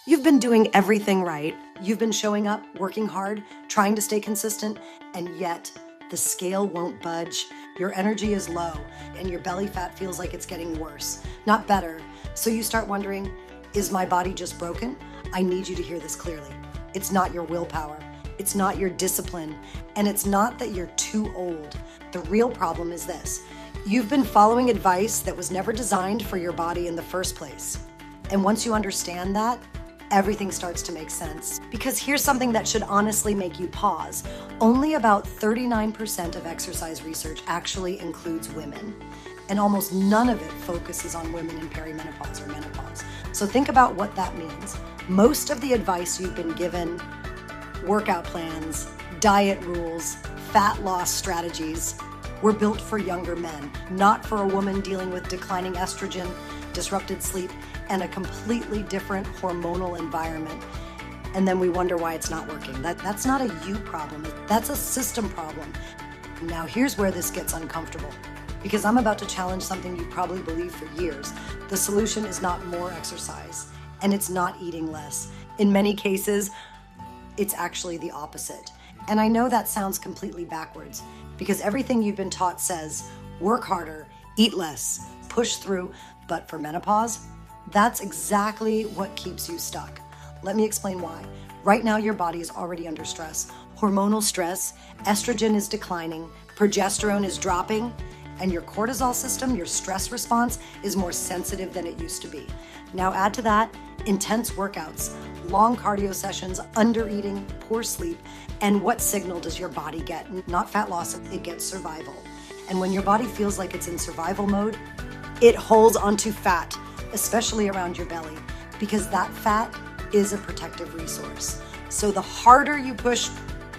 You've been doing everything right. You've been showing up, working hard, trying to stay consistent, and yet the scale won't budge. Your energy is low and your belly fat feels like it's getting worse, not better. So you start wondering, is my body just broken? I need you to hear this clearly. It's not your willpower. It's not your discipline. And it's not that you're too old. The real problem is this. You've been following advice that was never designed for your body in the first place. And once you understand that, everything starts to make sense. Because here's something that should honestly make you pause. Only about 39% of exercise research actually includes women. And almost none of it focuses on women in perimenopause or menopause. So think about what that means. Most of the advice you've been given, workout plans, diet rules, fat loss strategies, were built for younger men, not for a woman dealing with declining estrogen, disrupted sleep, and a completely different hormonal environment. And then we wonder why it's not working. That's not a you problem, that's a system problem. Now here's where this gets uncomfortable, because I'm about to challenge something you probably believed for years. The solution is not more exercise, and it's not eating less. In many cases, it's actually the opposite. And I know that sounds completely backwards, because everything you've been taught says, work harder, eat less, push through, but for menopause, that's exactly what keeps you stuck. Let me explain why. Right now, your body is already under stress. Hormonal stress, estrogen is declining, progesterone is dropping, and your cortisol system, your stress response, is more sensitive than it used to be. Now add to that intense workouts, long cardio sessions, under-eating, poor sleep, and what signal does your body get? Not fat loss, it gets survival. And when your body feels like it's in survival mode, it holds onto fat, especially around your belly, because that fat is a protective resource. So the harder you push,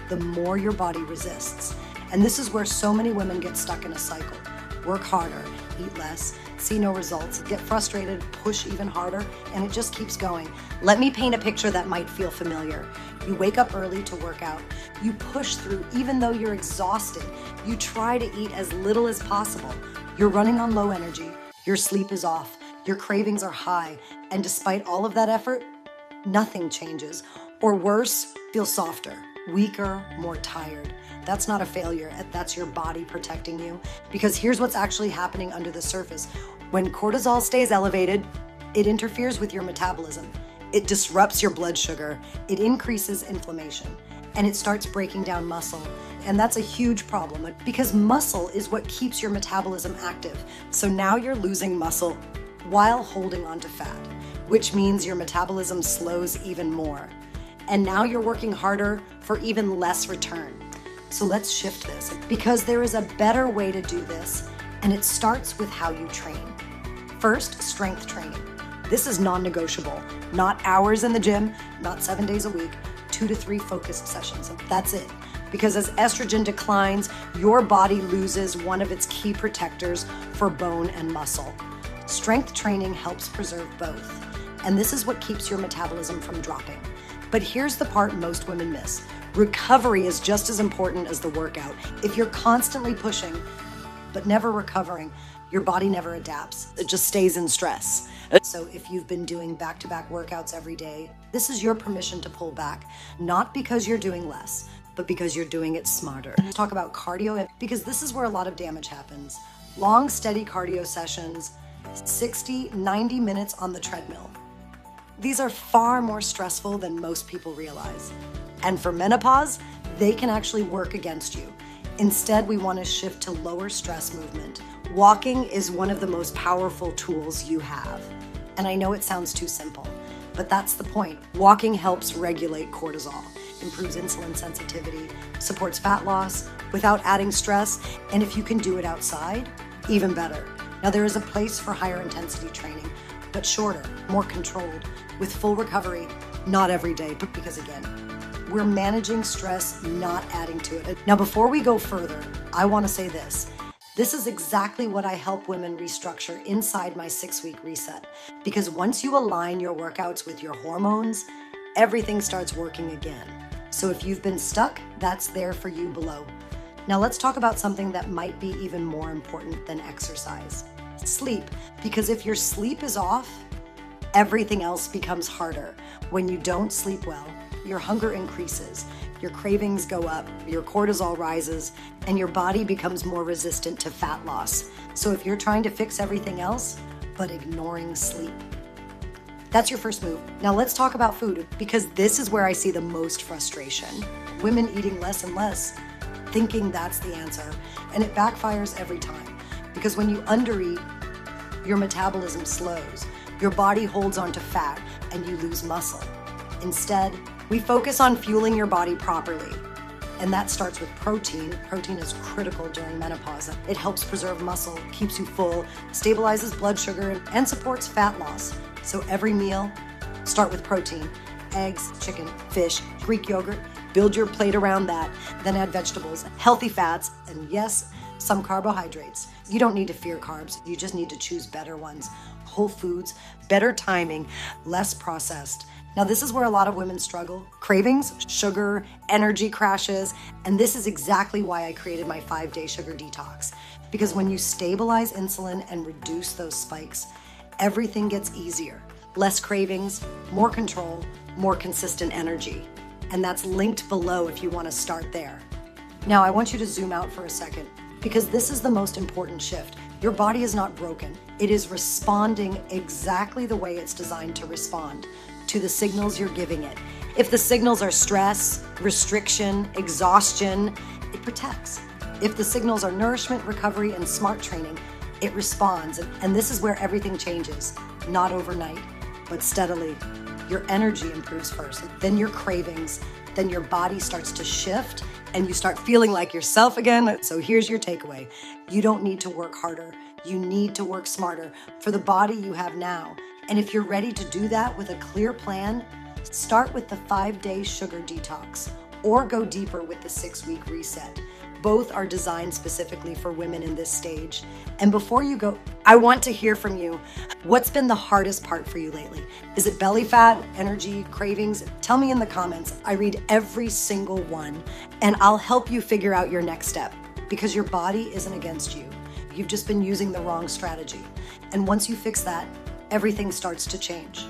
the more your body resists. And this is where so many women get stuck in a cycle. Work harder, eat less, see no results, get frustrated, push even harder, and it just keeps going. Let me paint a picture that might feel familiar. You wake up early to work out. You push through even though you're exhausted. You try to eat as little as possible. You're running on low energy. Your sleep is off. Your cravings are high. And despite all of that effort, nothing changes. Or worse, feel softer, weaker, more tired. That's not a failure. That's your body protecting you. Because here's what's actually happening under the surface. When cortisol stays elevated, it interferes with your metabolism. It disrupts your blood sugar. It increases inflammation. And it starts breaking down muscle. And that's a huge problem because muscle is what keeps your metabolism active. So now you're losing muscle while holding on to fat, which means your metabolism slows even more. And now you're working harder for even less return. So let's shift this, because there is a better way to do this, and it starts with how you train. First, strength training. This is non-negotiable. Not hours in the gym, not 7 days a week, 2 to 3 focused sessions. That's it. Because as estrogen declines, your body loses one of its key protectors for bone and muscle. Strength training helps preserve both, and this is what keeps your metabolism from dropping. But here's the part most women miss. Recovery is just as important as the workout. If you're constantly pushing, but never recovering, your body never adapts. It just stays in stress. So if you've been doing back-to-back workouts every day, this is your permission to pull back, not because you're doing less, but because you're doing it smarter. Let's talk about cardio, because this is where a lot of damage happens. Long, steady cardio sessions, 60, 90 minutes on the treadmill. These are far more stressful than most people realize. And for menopause, they can actually work against you. Instead, we want to shift to lower stress movement. Walking is one of the most powerful tools you have. And I know it sounds too simple, but that's the point. Walking helps regulate cortisol, improves insulin sensitivity, supports fat loss without adding stress, and if you can do it outside, even better. Now, there is a place for higher intensity training, but shorter, more controlled, with full recovery, not every day, but because again, we're managing stress, not adding to it. Now, before we go further, I want to say this. This is exactly what I help women restructure inside my 6-week reset. Because once you align your workouts with your hormones, everything starts working again. So if you've been stuck, that's there for you below. Now let's talk about something that might be even more important than exercise. Sleep. Because if your sleep is off, everything else becomes harder. When you don't sleep well, your hunger increases, your cravings go up, your cortisol rises, and your body becomes more resistant to fat loss. So if you're trying to fix everything else, but ignoring sleep, that's your first move. Now let's talk about food, because this is where I see the most frustration. Women eating less and less, thinking that's the answer, and it backfires every time. Because when you undereat, your metabolism slows, your body holds onto fat, and you lose muscle. Instead, we focus on fueling your body properly. And that starts with protein. Protein is critical during menopause. It helps preserve muscle, keeps you full, stabilizes blood sugar, and supports fat loss. So every meal, start with protein. Eggs, chicken, fish, Greek yogurt. Build your plate around that. Then add vegetables, healthy fats, and yes, some carbohydrates. You don't need to fear carbs. You just need to choose better ones. Whole foods, better timing, less processed. Now, this is where a lot of women struggle. Cravings, sugar, energy crashes, and this is exactly why I created my 5-day sugar detox. Because when you stabilize insulin and reduce those spikes, everything gets easier. Less cravings, more control, more consistent energy. And that's linked below if you want to start there. Now, I want you to zoom out for a second, because this is the most important shift. Your body is not broken. It is responding exactly the way it's designed to respond to the signals you're giving it. If the signals are stress, restriction, exhaustion, it protects. If the signals are nourishment, recovery, and smart training, it responds. And this is where everything changes, not overnight, but steadily. Your energy improves first, then your cravings, then your body starts to shift, and you start feeling like yourself again. So here's your takeaway. You don't need to work harder. You need to work smarter for the body you have now. And if you're ready to do that with a clear plan, start with the 5-day sugar detox or go deeper with the 6-week reset. Both are designed specifically for women in this stage. And before you go, I want to hear from you. What's been the hardest part for you lately? Is it belly fat, energy, cravings? Tell me in the comments. I read every single one, and I'll help you figure out your next step, because your body isn't against you. You've just been using the wrong strategy. And once you fix that, everything starts to change.